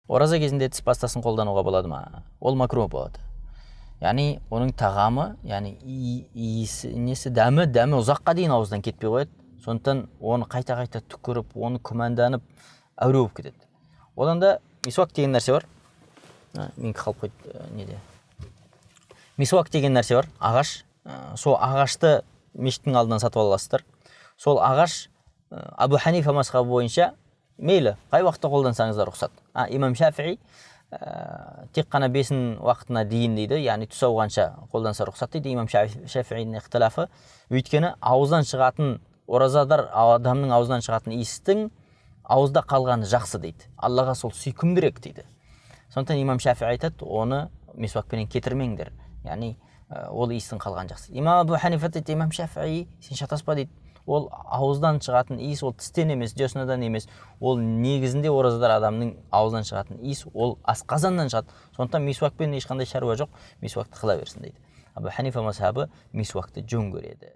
Ораза кезінде тіс пастасын қолдануға болады ма? Ол макрух болады. Яғни оның тағамы, яғни иісі, несі дәмі ұзаққа дейін ауыздан кетпей қояды. Сондықтан оны қайта түкіріп, оны күмәнданып, әуре болып кетеді. Одан да мисуак деген нәрсе бар. Мен қалып қойды неде. Мисуак деген нәрсе бар, ағаш. Сол ағашты мешіттің алдынан сатып аласыздар. Сол ағаш Абу Ханифа мазхабы бойынша мейлі, қай уақытта қолдансаңыздар рұқсат. Имам Шафии тек қана бесін уақытына дейін дейді, яғни түс ауғанша қолданса рұқсат дейді. Имам Шафиидің ихтилафы, өйткені ауыздан шығатын оразадар адамның ауыздан шығатын иістің ауызда қалғаны жақсы дейді. Аллаға сол сүйкімдірек дейді. Сондықтан имам Шафии айтады, оны мисуакпенен кетірмеңдер. Яғни ол иістің қалған жақсы. Имам Абу Ханифа дейді, имам Шафии сен шатаспа дейді. Ол ауыздан шығатын иіс, ол тістен емес, деснадан емес. Ол негізінде оразадар адамның ауыздан шығатын иіс, ол асқазаннан шығады. Сондықтан мисуакпен ешқандай шаруа жоқ, мисуакты қыла берсін дейді. Абу Ханифа мазхабы мисуакты жөн көреді.